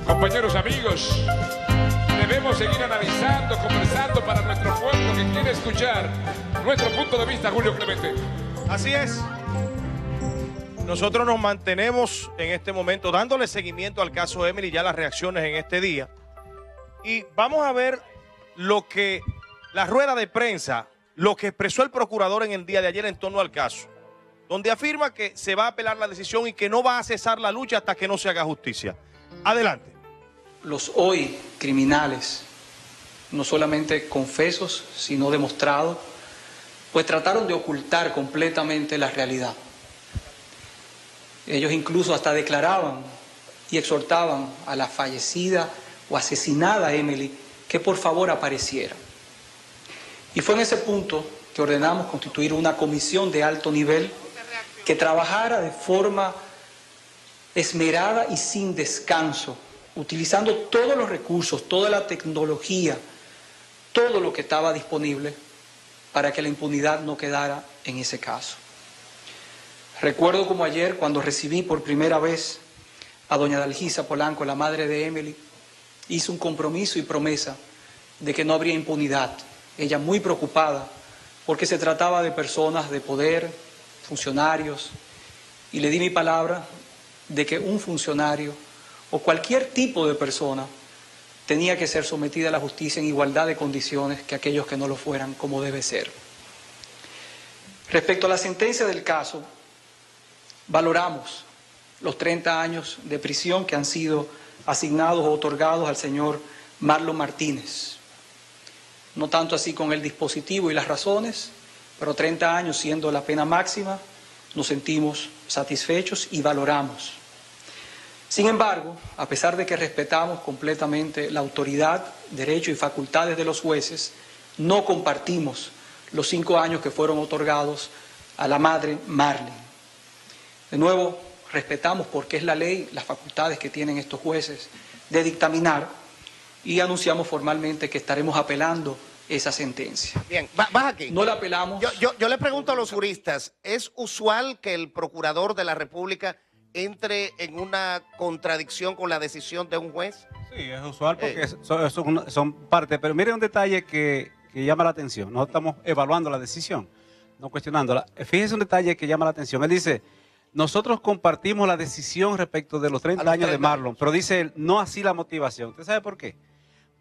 Compañeros, amigos, debemos seguir analizando, conversando para nuestro pueblo que quiere escuchar nuestro punto de vista, Julio Clemente. Así es. Nosotros nos mantenemos en este momento dándole seguimiento al caso Emily, ya las reacciones en este día. Y vamos a ver lo que la rueda de prensa, lo que expresó el procurador en el día de ayer en torno al caso, donde afirma que se va a apelar la decisión y que no va a cesar la lucha hasta que no se haga justicia. Adelante. Los hoy criminales, no solamente confesos, sino demostrados, pues trataron de ocultar completamente la realidad. Ellos incluso hasta declaraban y exhortaban a la fallecida o asesinada Emily que por favor apareciera. Y fue en ese punto que ordenamos constituir una comisión de alto nivel que trabajara de forma esmerada y sin descanso, utilizando todos los recursos, toda la tecnología, todo lo que estaba disponible para que la impunidad no quedara en ese caso. Recuerdo como ayer cuando recibí por primera vez a doña Dalgisa Polanco, la madre de Emily, hizo un compromiso y promesa de que no habría impunidad. Ella muy preocupada porque se trataba de personas de poder, funcionarios, y le di mi palabra de que un funcionario o cualquier tipo de persona tenía que ser sometida a la justicia en igualdad de condiciones que aquellos que no lo fueran, como debe ser. Respecto a la sentencia del caso, valoramos los 30 años de prisión que han sido asignados o otorgados al señor Marlon Martínez. No tanto así con el dispositivo y las razones, pero 30 años siendo la pena máxima, nos sentimos satisfechos y valoramos. Sin embargo, a pesar de que respetamos completamente la autoridad, derechos y facultades de los jueces, no compartimos los 5 años que fueron otorgados a la madre Marlene. De nuevo, respetamos porque es la ley, las facultades que tienen estos jueces de dictaminar y anunciamos formalmente que estaremos apelando esa sentencia. Bien, baja aquí. No la apelamos. Yo le pregunto a los juristas, ¿es usual que el procurador de la República entre en una contradicción con la decisión de un juez? Sí, es usual porque son parte, pero mire un detalle que llama la atención. Nosotros estamos evaluando la decisión, no cuestionándola. Fíjese un detalle que llama la atención. Él dice, nosotros compartimos la decisión respecto de los 30 años de Marlon, pero dice él, no así la motivación. ¿Usted sabe por qué?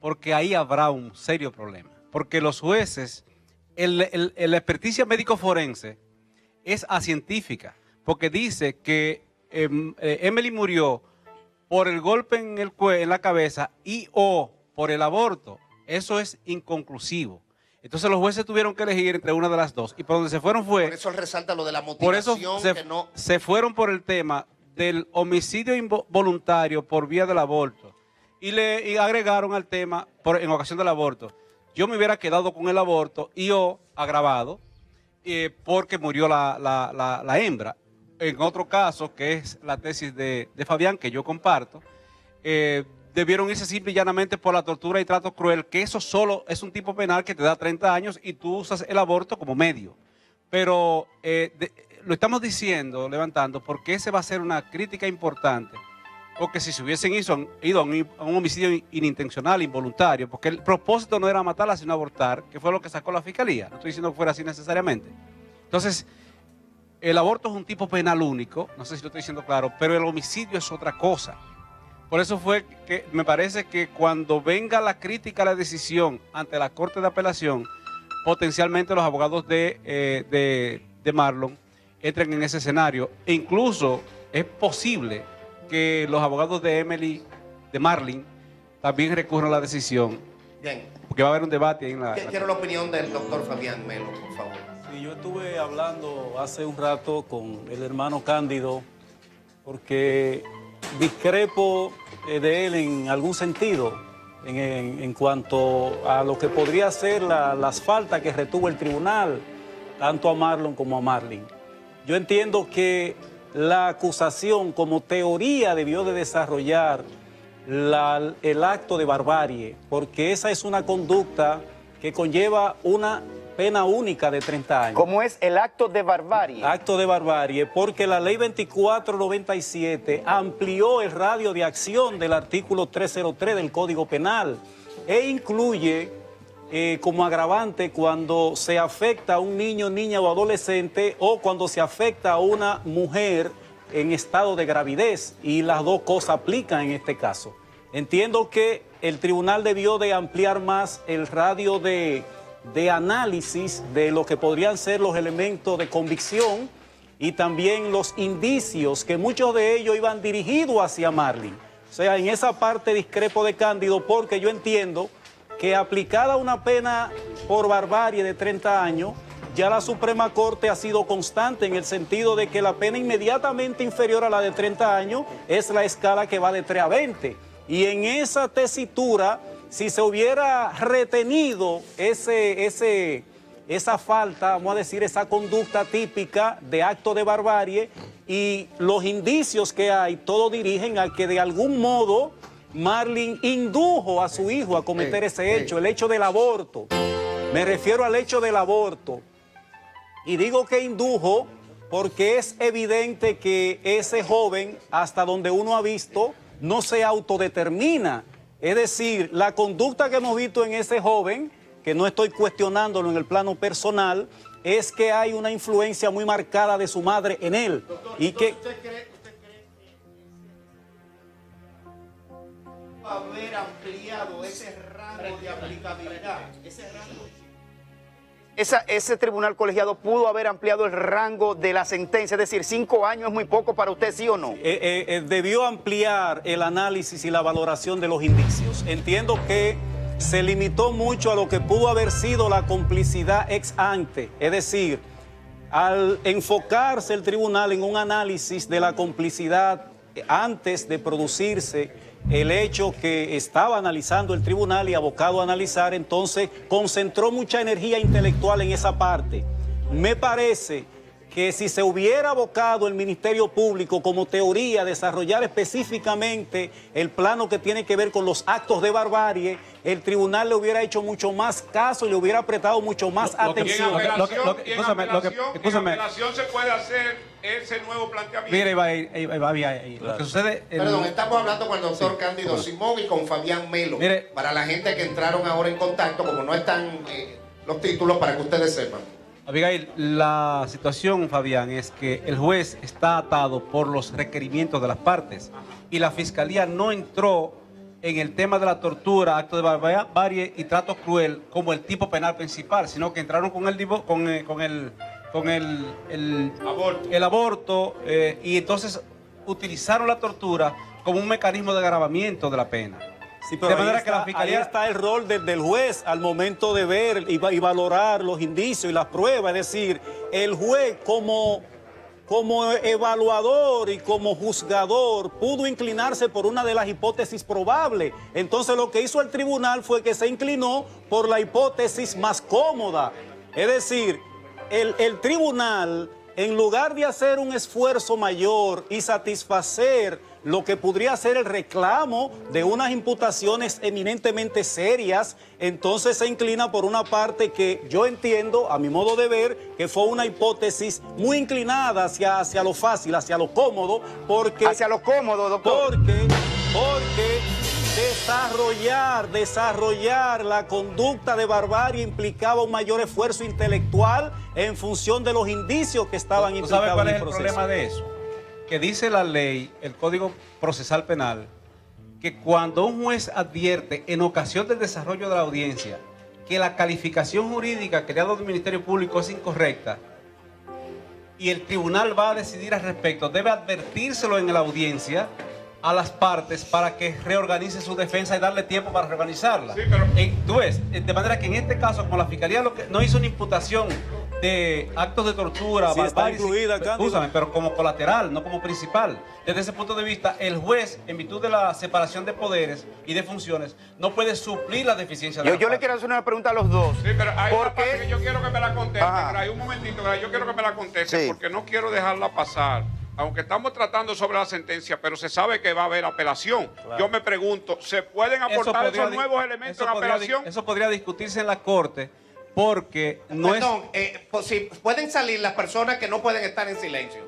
Porque ahí habrá un serio problema. Porque los jueces, la experticia médico forense es acientífica, porque dice que Emily murió por el golpe en la cabeza y o por el aborto. Eso es inconclusivo. Entonces los jueces tuvieron que elegir entre una de las dos. Y por donde se fueron fue... Por eso él resalta lo de la motivación. Por eso se fueron por el tema del homicidio involuntario por vía del aborto. Y agregaron al tema en ocasión del aborto. Yo me hubiera quedado con el aborto y o agravado porque murió la hembra. En otro caso, que es la tesis de Fabián, que yo comparto, debieron irse simple y llanamente por la tortura y trato cruel, que eso solo es un tipo penal que te da 30 años y tú usas el aborto como medio. Pero lo estamos diciendo, levantando, porque ese va a ser una crítica importante. Porque si se hubiesen ido a un homicidio inintencional, involuntario, porque el propósito no era matarla sino abortar, que fue lo que sacó la fiscalía. No estoy diciendo que fuera así necesariamente. Entonces, el aborto es un tipo penal único, no sé si lo estoy diciendo claro, pero el homicidio es otra cosa. Por eso fue que me parece que cuando venga la crítica a la decisión ante la Corte de Apelación, potencialmente los abogados de Marlon entren en ese escenario. E incluso es posible que los abogados de Marlene, también recurran a la decisión. Bien. Porque va a haber un debate ahí en la... Quiero la opinión del doctor Fabián Melo, por favor. Sí, yo estuve hablando hace un rato con el hermano Cándido, porque discrepo de él en algún sentido, en cuanto a lo que podría ser las faltas que retuvo el tribunal, tanto a Marlon como a Marlene. Yo entiendo que la acusación como teoría debió de desarrollar el acto de barbarie, porque esa es una conducta que conlleva una pena única de 30 años. Como es el acto de barbarie. Acto de barbarie, porque la ley 2497 amplió el radio de acción del artículo 303 del Código Penal e incluye como agravante cuando se afecta a un niño, niña o adolescente o cuando se afecta a una mujer en estado de gravidez, y las dos cosas aplican en este caso. Entiendo que el tribunal debió de ampliar más el radio de análisis de lo que podrían ser los elementos de convicción y también los indicios, que muchos de ellos iban dirigidos hacia Marlin. O sea, en esa parte discrepo de Cándido, porque yo entiendo que aplicada una pena por barbarie de 30 años, ya la Suprema Corte ha sido constante en el sentido de que la pena inmediatamente inferior a la de 30 años es la escala que va de 3 a 20. Y en esa tesitura, si se hubiera retenido esa falta, vamos a decir, esa conducta típica de acto de barbarie, y los indicios que hay, todos dirigen a que de algún modo Marlin indujo a su hijo a cometer ese hecho, el hecho del aborto. Me refiero al hecho del aborto. Y digo que indujo porque es evidente que ese joven, hasta donde uno ha visto, no se autodetermina. Es decir, la conducta que hemos visto en ese joven, que no estoy cuestionándolo en el plano personal, es que hay una influencia muy marcada de su madre en él. Doctor, y que ¿usted cree que haber ampliado ese rango de aplicabilidad? Ese tribunal colegiado pudo haber ampliado el rango de la sentencia, es decir, 5 años es muy poco para usted, ¿sí o no? Debió ampliar el análisis y la valoración de los indicios. Entiendo que se limitó mucho a lo que pudo haber sido la complicidad ex ante, es decir, al enfocarse el tribunal en un análisis de la complicidad antes de producirse el hecho que estaba analizando el tribunal y abocado a analizar, entonces concentró mucha energía intelectual en esa parte. Me parece que si se hubiera abocado el Ministerio Público como teoría a desarrollar específicamente el plano que tiene que ver con los actos de barbarie, el tribunal le hubiera hecho mucho más caso y le hubiera prestado mucho más atención. En apelación se puede hacer ese nuevo planteamiento. Mire, lo que sucede... Perdón, estamos hablando con el doctor Cándido Simón y con Fabián Melo. Mire, para la gente que entraron ahora en contacto, como no están los títulos, para que ustedes sepan. Abigail, la situación, Fabián, es que el juez está atado por los requerimientos de las partes y la fiscalía no entró en el tema de la tortura, acto de barbarie y trato cruel como el tipo penal principal, sino que entraron con el aborto y entonces utilizaron la tortura como un mecanismo de agravamiento de la pena. Sí, pero ahí está el rol del juez al momento de ver y valorar los indicios y las pruebas. Es decir, el juez como evaluador y como juzgador pudo inclinarse por una de las hipótesis probables. Entonces lo que hizo el tribunal fue que se inclinó por la hipótesis más cómoda. Es decir, el tribunal, en lugar de hacer un esfuerzo mayor y satisfacer lo que podría ser el reclamo de unas imputaciones eminentemente serias, entonces se inclina por una parte que yo entiendo, a mi modo de ver, que fue una hipótesis muy inclinada hacia lo fácil, hacia lo cómodo, porque... Hacia lo cómodo, doctor. Porque desarrollar la conducta de barbarie implicaba un mayor esfuerzo intelectual en función de los indicios que estaban implicados en el proceso. ¿Sabes cuál es el problema de eso? Que dice la ley, el Código Procesal Penal, que cuando un juez advierte en ocasión del desarrollo de la audiencia que la calificación jurídica que le ha dado el Ministerio Público es incorrecta y el tribunal va a decidir al respecto, debe advertírselo en la audiencia a las partes para que reorganice su defensa y darle tiempo para reorganizarla. Sí, pero... tú ves, de manera que en este caso, con la Fiscalía no hizo una imputación de actos de tortura, sí, está incluida, pero como colateral, no como principal. Desde ese punto de vista, el juez, en virtud de la separación de poderes y de funciones, no puede suplir la deficiencia de yo le quiero hacer una pregunta a los dos. Sí, pero hay una parte que yo quiero que me la conteste. Hay un momentito, yo quiero que me la conteste, sí, porque no quiero dejarla pasar. Aunque estamos tratando sobre la sentencia, pero se sabe que va a haber apelación. Claro. Yo me pregunto, ¿se pueden aportar esos nuevos elementos en apelación? Eso podría discutirse en la Corte, porque no Perdón, pues si pueden salir las personas que no pueden estar en silencio,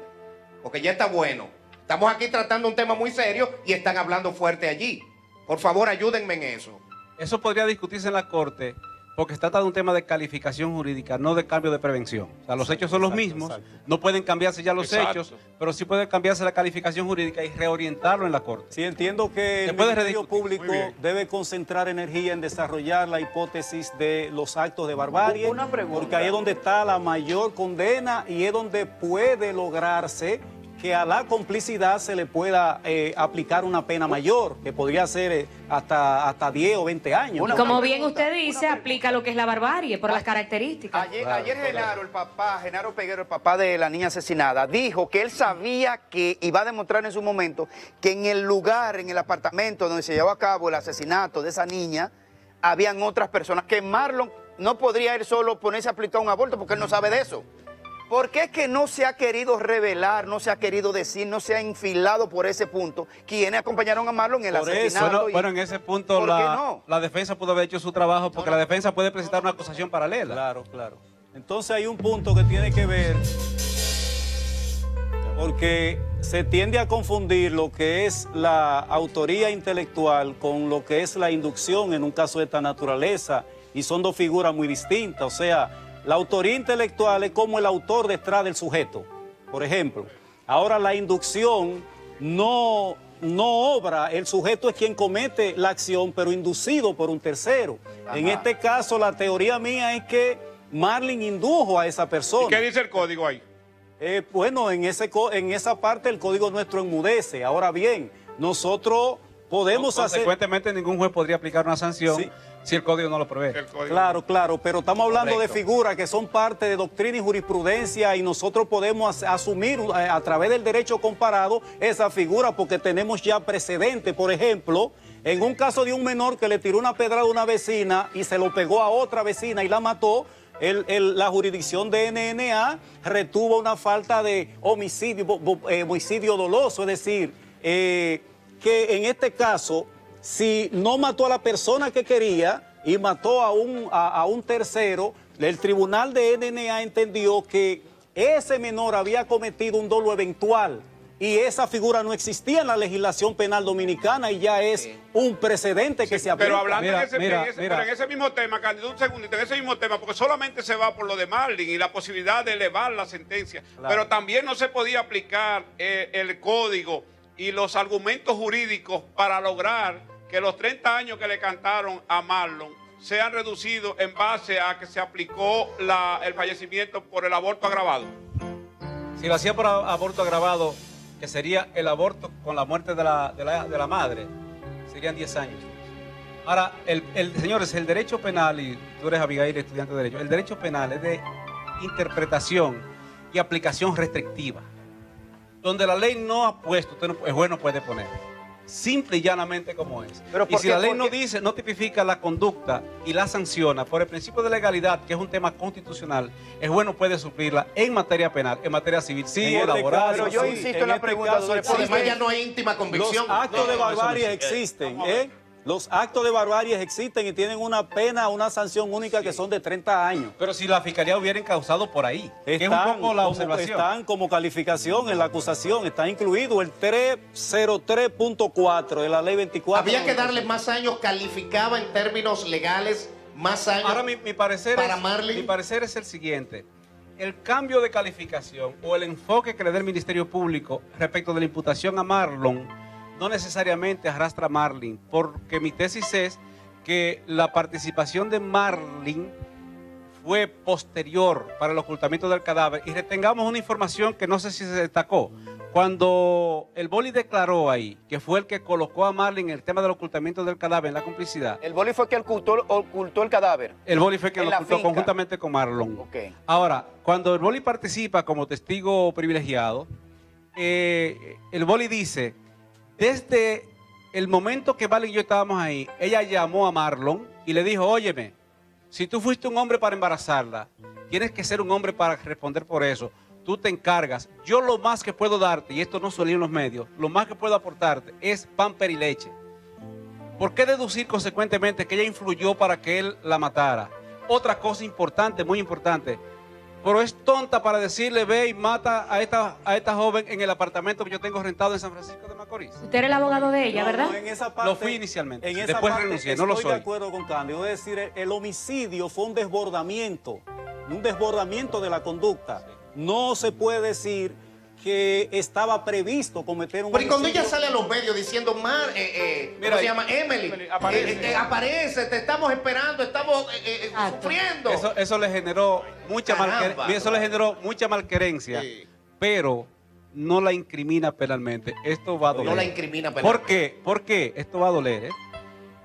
porque ya está bueno. Estamos aquí tratando un tema muy serio y están hablando fuerte allí. Por favor, ayúdenme en eso. Eso podría discutirse en la Corte porque se trata de un tema de calificación jurídica, no de cambio de prevención. O sea, los hechos son los mismos, no pueden cambiarse ya los hechos, pero sí puede cambiarse la calificación jurídica y reorientarlo en la Corte. Sí, entiendo que el Ministerio Público debe concentrar energía en desarrollar la hipótesis de los actos de barbarie, Una pregunta. porque ahí es donde está la mayor condena y es donde puede lograrse que a la complicidad se le pueda aplicar una pena mayor, que podría ser hasta 10 o 20 años. Y como bien usted dice, aplica lo que es la barbarie por las características. Ayer Genaro, el papá, Genaro Peguero, el papá de la niña asesinada, dijo que él sabía que iba a demostrar en su momento que en el lugar, en el apartamento donde se llevó a cabo el asesinato de esa niña, habían otras personas, que Marlon no podría ir solo ponerse a aplicar un aborto porque él no sabe de eso. ¿Por qué es que no se ha querido revelar, no se ha querido decir, no se ha enfilado por ese punto quienes acompañaron a Marlon en el asesinato? Bueno, en ese punto la defensa pudo haber hecho su trabajo porque la defensa puede presentar una acusación paralela. Claro, claro. Entonces hay un punto que tiene que ver, porque se tiende a confundir lo que es la autoría intelectual con lo que es la inducción en un caso de esta naturaleza, y son dos figuras muy distintas. O sea, la autoría intelectual es como el autor detrás del sujeto, por ejemplo. Ahora, la inducción no obra, el sujeto es quien comete la acción, pero inducido por un tercero. Ajá. En este caso, la teoría mía es que Marlin indujo a esa persona. ¿Y qué dice el código ahí? Bueno, en esa parte el código nuestro enmudece. Ahora bien, nosotros podemos hacer... Consecuentemente, ningún juez podría aplicar una sanción. Sí. Si el código no lo prevé. Claro, claro, pero estamos hablando de figuras que son parte de doctrina y jurisprudencia y nosotros podemos asumir a través del derecho comparado esa figura porque tenemos ya precedentes. Por ejemplo, en un caso de un menor que le tiró una pedrada a una vecina y se lo pegó a otra vecina y la mató, la jurisdicción de NNA retuvo una falta de homicidio doloso, es decir, que en este caso... Si no mató a la persona que quería y mató a un tercero, el tribunal de NNA entendió que ese menor había cometido un dolo eventual y esa figura no existía en la legislación penal dominicana y ya es un precedente que se aplica. Pero hablando pero en ese mismo tema, Cándido, un segundito, en ese mismo tema, porque solamente se va por lo de Marlin y la posibilidad de elevar la sentencia, claro. Pero también no se podía aplicar el código y los argumentos jurídicos para lograr que los 30 años que le cantaron a Marlon sean reducidos en base a que se aplicó el fallecimiento por el aborto agravado. Si lo hacía por aborto agravado, que sería el aborto con la muerte de la madre, serían 10 años. Ahora, señores, el derecho penal, y tú eres Abigail, estudiante de Derecho, el derecho penal es de interpretación y aplicación restrictiva. Donde la ley no ha puesto, el juez no puede poner. Simple y llanamente como es. Y si la ley no tipifica la conducta y la sanciona por el principio de legalidad, que es un tema constitucional, el juez no puede suplirla en materia penal, en materia civil, sí, laboral. Pero yo insisto en la pregunta, además ya no hay íntima convicción. Los actos de barbarie existen, Los actos de barbarie existen y tienen una pena, una sanción única que son de 30 años. Pero si la fiscalía hubiera encausado por ahí, que es un poco la observación. Están como calificación en la acusación, está incluido el 303.4 de la ley 24. Había que darle más años, calificaba en términos legales más años. Ahora mi parecer es el siguiente. El cambio de calificación o el enfoque que le dé el Ministerio Público respecto de la imputación a Marlon no necesariamente arrastra a Marlin, porque mi tesis es que la participación de Marlin fue posterior para el ocultamiento del cadáver. Y retengamos una información que no sé si se destacó. Cuando el boli declaró ahí, que fue el que colocó a Marlin en el tema del ocultamiento del cadáver, en la complicidad. El boli fue el que ocultó el cadáver. El boli fue el que lo ocultó conjuntamente con Marlon. Okay. Ahora, cuando el boli participa como testigo privilegiado, el boli dice... Desde el momento que Marlon y yo estábamos ahí, ella llamó a Marlon y le dijo, óyeme, si tú fuiste un hombre para embarazarla, tienes que ser un hombre para responder por eso. Tú te encargas. Yo lo más que puedo darte, y esto no suele ir en los medios, lo más que puedo aportarte es pamper y leche. ¿Por qué deducir consecuentemente que ella influyó para que él la matara? otra cosa importante, muy importante. Pero es tonta para decirle, ve y mata a esta joven en el apartamento que yo tengo rentado en San Francisco de Macorís. Usted era el abogado de ella, ¿verdad? No, en esa parte, Lo fui inicialmente, en esa después parte renuncié, no lo Estoy soy. de acuerdo con Cándido, es decir, el homicidio fue un desbordamiento de la conducta. No se puede decir que estaba previsto cometer un Pero y cuando homicidio. ella sale a los medios diciendo, ¿cómo se llama? Emily, aparece, te estamos esperando, estamos sufriendo. Eso le generó mucha Caramba. eso le generó mucha malquerencia, pero no la incrimina penalmente. Esto va a doler. No la incrimina penalmente. ¿Por qué? ¿Por qué? Esto va a doler,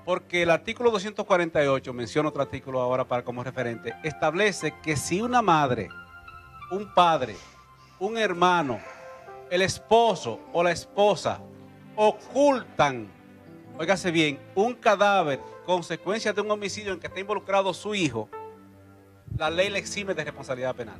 Porque el artículo 248, menciono otro artículo ahora para como referente, establece que si una madre, un padre, un hermano, el esposo o la esposa ocultan, óigase bien, un cadáver consecuencia de un homicidio en que está involucrado su hijo, la ley le exime de responsabilidad penal.